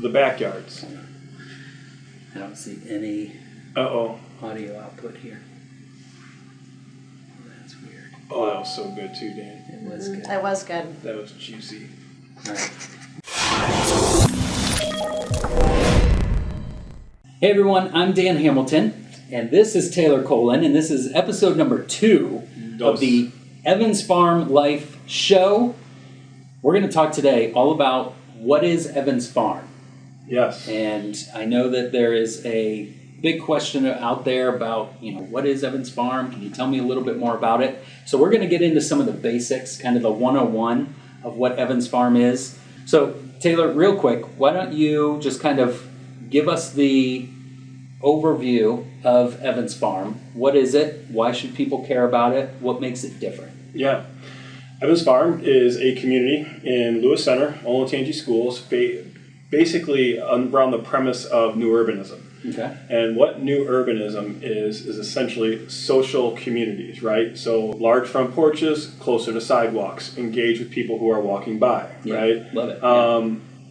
The backyards. I don't see any audio output here. Oh, that's weird. Oh, that was so good too, Dan. It was good. That was good. That was juicy. All right. Hey everyone, I'm Dan Hamilton, and this is Taylor Colin, and this is episode number 2 of the Evans Farm Life Show. We're going to talk today all about what is Evans Farm. Yes. And I know that there is a big question out there about, what is Evans Farm? Can you tell me a little bit more about it? So we're going to get into some of the basics, kind of the 101 of what Evans Farm is. So Taylor, real quick, why don't you just kind of give us the overview of Evans Farm? What is it? Why should people care about it? What makes it different? Yeah. Evans Farm is a community in Lewis Center, Olentangy Schools, basically around the premise of New Urbanism. Okay. And what New Urbanism is essentially social communities, right? So large front porches, closer to sidewalks, engage with people who are walking by, right? Love it.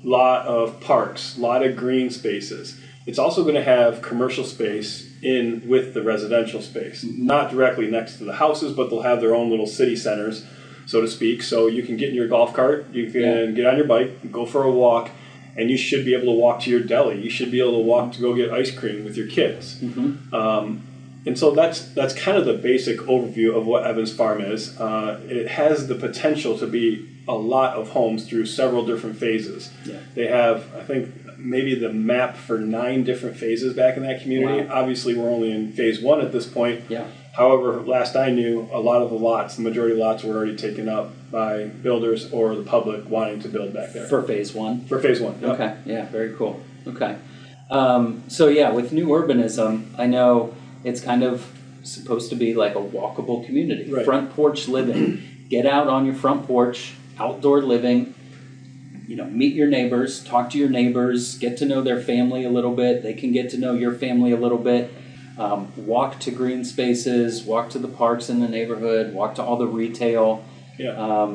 Lot of parks, lot of green spaces. It's also going to have commercial space in with the residential space, not directly next to the houses, but they'll have their own little city centers, so to speak. So you can get in your golf cart, you can get on your bike, go for a walk, and you should be able to walk to your deli. You should be able to walk to go get ice cream with your kids. And so that's kind of the basic overview of what Evans Farm is. It has the potential to be a lot of homes through several different phases. Yeah. They have, I think, maybe the map for 9 different phases back in that community. Wow. Obviously, we're only in phase 1 at this point. Yeah. However, last I knew, a lot of the lots, the majority of lots were already taken up by builders or the public wanting to build back there. For phase 1? For phase 1, yep. Okay, yeah, very cool. Okay. With New Urbanism, I know it's kind of supposed to be like a walkable community. Right. Front porch living. Get out on your front porch, outdoor living, meet your neighbors, talk to your neighbors, get to know their family a little bit. They can get to know your family a little bit. Walk to green spaces, walk to the parks in the neighborhood, walk to all the retail. Yeah.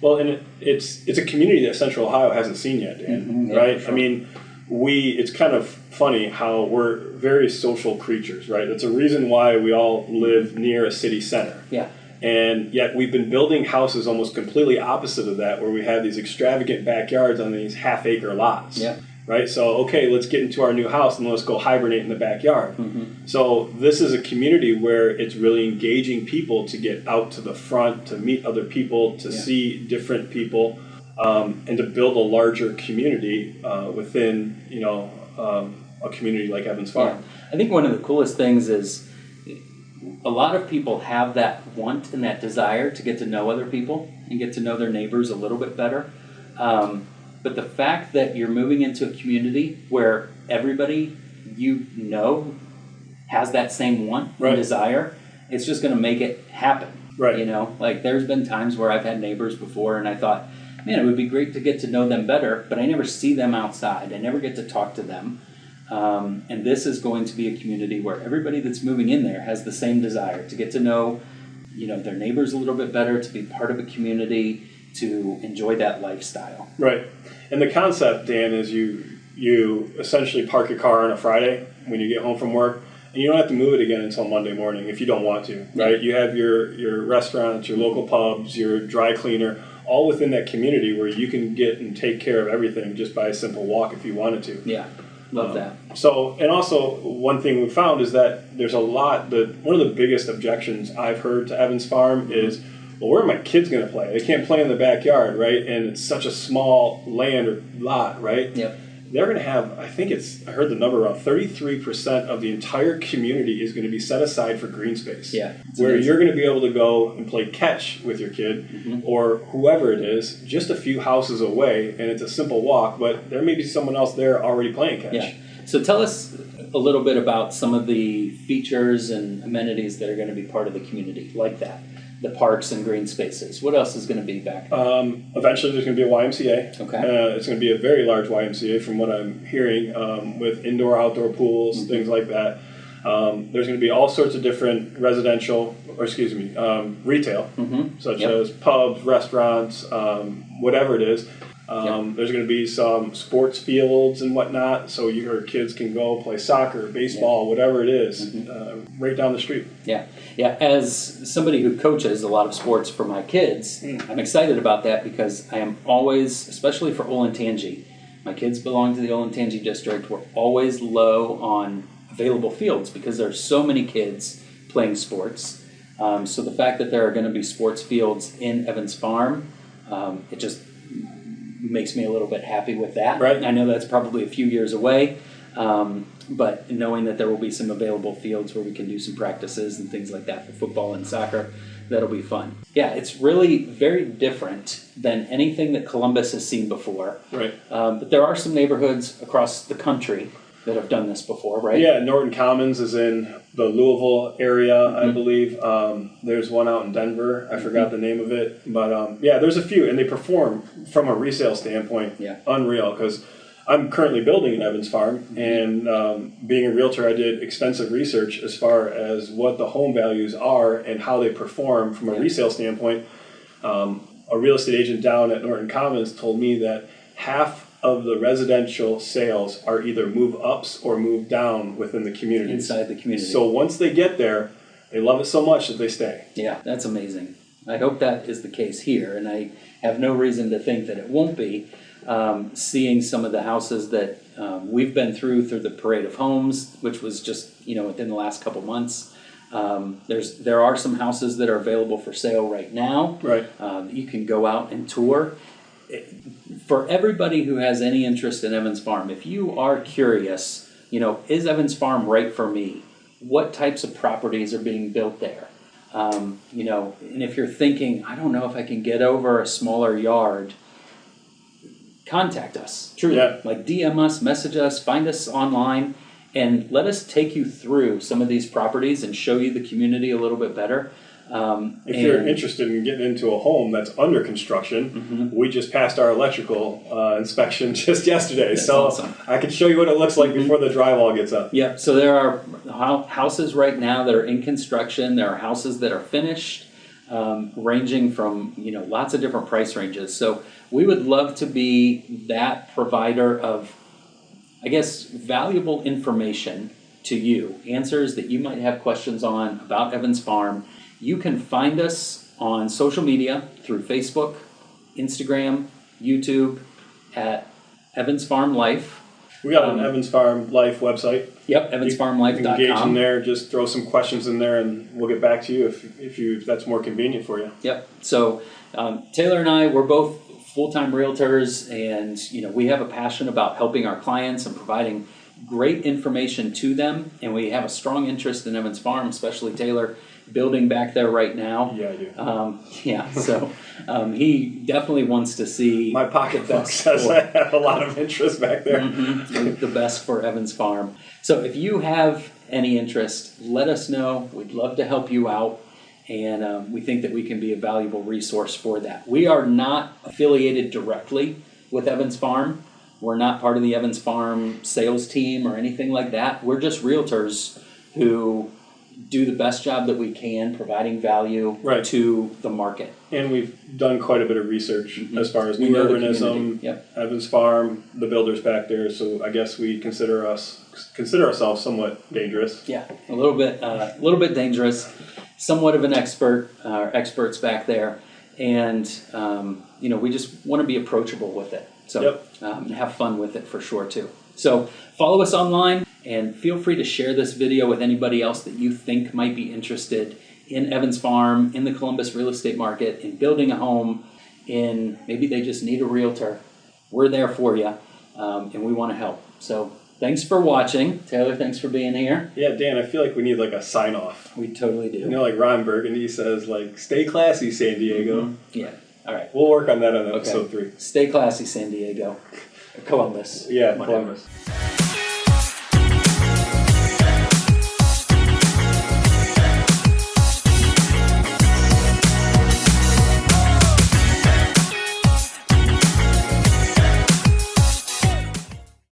And it's a community that Central Ohio hasn't seen yet, Dan, right? Sure. I mean, it's kind of funny how we're very social creatures, right? It's a reason why we all live near a city center. Yeah. And yet we've been building houses almost completely opposite of that, where we have these extravagant backyards on these half-acre lots. Yeah. Right? So, okay, let's get into our new house and let's go hibernate in the backyard. So this is a community where it's really engaging people to get out to the front, to meet other people, to see different people, and to build a larger community within, a community like Evans Farm. Yeah. I think one of the coolest things is a lot of people have that want and that desire to get to know other people and get to know their neighbors a little bit better. But the fact that you're moving into a community where everybody has that same want and desire, it's just going to make it happen. Right. There's been times where I've had neighbors before and I thought, man, it would be great to get to know them better, but I never see them outside. I never get to talk to them. And this is going to be a community where everybody that's moving in there has the same desire to get to know, their neighbors a little bit better, to be part of a community, to enjoy that lifestyle. Right. And the concept, Dan, is you essentially park your car on a Friday when you get home from work, and you don't have to move it again until Monday morning if you don't want to, right? You have your restaurants, your local pubs, your dry cleaner, all within that community where you can get and take care of everything just by a simple walk if you wanted to. Yeah, love that. So, and also one thing we found is that there's one of the biggest objections I've heard to Evans Farm is, well, where are my kids going to play? They can't play in the backyard, right? And it's such a small land or lot, right? Yep. They're going to have, I heard the number around 33% of the entire community is going to be set aside for green space. Yeah. Where amazing. You're going to be able to go and play catch with your kid or whoever it is, just a few houses away, and it's a simple walk, but there may be someone else there already playing catch. Yeah. So tell us a little bit about some of the features and amenities that are going to be part of the community like that. The parks and green spaces. What else is going to be back there? Eventually there's going to be a YMCA. Okay. It's going to be a very large YMCA from what I'm hearing, with indoor, outdoor pools, things like that. There's going to be all sorts of different retail, such as pubs, restaurants, whatever it is. There's going to be some sports fields and whatnot, so your kids can go play soccer, baseball, whatever it is, right down the street. Yeah. As somebody who coaches a lot of sports for my kids, I'm excited about that because I am always, especially for Olentangy, my kids belong to the Olentangy district. We're always low on available fields because there are so many kids playing sports. So the fact that there are going to be sports fields in Evans Farm, it just makes me a little bit happy with that. Right. I know that's probably a few years away, but knowing that there will be some available fields where we can do some practices and things like that for football and soccer, that'll be fun. Yeah, it's really very different than anything that Columbus has seen before. Right. But there are some neighborhoods across the country that have done this before, right? Yeah, Norton Commons is in the Louisville area, I believe. There's one out in Denver. I forgot the name of it. But yeah, there's a few, and they perform from a resale standpoint. Yeah. Unreal, because I'm currently building an Evans Farm, and being a realtor, I did extensive research as far as what the home values are and how they perform from a resale standpoint. A real estate agent down at Norton Commons told me that half of the residential sales are either move ups or move down within the community. Inside the community. So once they get there, they love it so much that they stay. Yeah, that's amazing. I hope that is the case here, and I have no reason to think that it won't be. Seeing some of the houses that we've been through the Parade of Homes, which was just within the last couple months. There are some houses that are available for sale right now. Right. You can go out and tour. For everybody who has any interest in Evans Farm, if you are curious, is Evans Farm right for me? What types of properties are being built there? And if you're thinking, I don't know if I can get over a smaller yard, contact us. Truly. Yeah. Like DM us, message us, find us online, and let us take you through some of these properties and show you the community a little bit better. If you're interested in getting into a home that's under construction, we just passed our electrical inspection just yesterday. That's so awesome. I can show you what it looks like before the drywall gets up. Yeah, so there are houses right now that are in construction. There are houses that are finished, ranging from lots of different price ranges. So we would love to be that provider of, I guess, valuable information to you, answers that you might have questions on about Evans Farm. You can find us on social media through Facebook, Instagram, YouTube at Evans Farm Life. We got an Evans Farm Life website. Yep, evansfarmlife.com. Engage in there, just throw some questions in there, and we'll get back to you if that's more convenient for you. Yep. So Taylor and I, we're both full-time realtors, and we have a passion about helping our clients and providing great information to them, and we have a strong interest in Evans Farm, especially Taylor building back there right now. Yeah, I do. So he definitely wants to see my pocketbook says I have a lot of interest back there. The best for Evans Farm. So if you have any interest, let us know. We'd love to help you out, and we think that we can be a valuable resource for that. We are not affiliated directly with Evans Farm. We're not part of the Evans Farm sales team or anything like that. We're just realtors who do the best job that we can providing value to the market. And we've done quite a bit of research as far as new urbanism, Evans Farm, the builders back there. So I guess we consider ourselves somewhat dangerous. Yeah, a little bit dangerous, somewhat of an expert, experts back there. And, we just want to be approachable with it. So have fun with it for sure too. So follow us online and feel free to share this video with anybody else that you think might be interested in Evans Farm, in the Columbus real estate market, in building a home, in maybe they just need a realtor. We're there for you, and we want to help. So thanks for watching. Taylor, thanks for being here. Yeah, Dan, I feel like we need like a sign off. We totally do. Like Ron Burgundy says, like, stay classy, San Diego. Yeah. All right. We'll work on that on episode 3. Stay classy, San Diego. Columbus. Yeah, Columbus.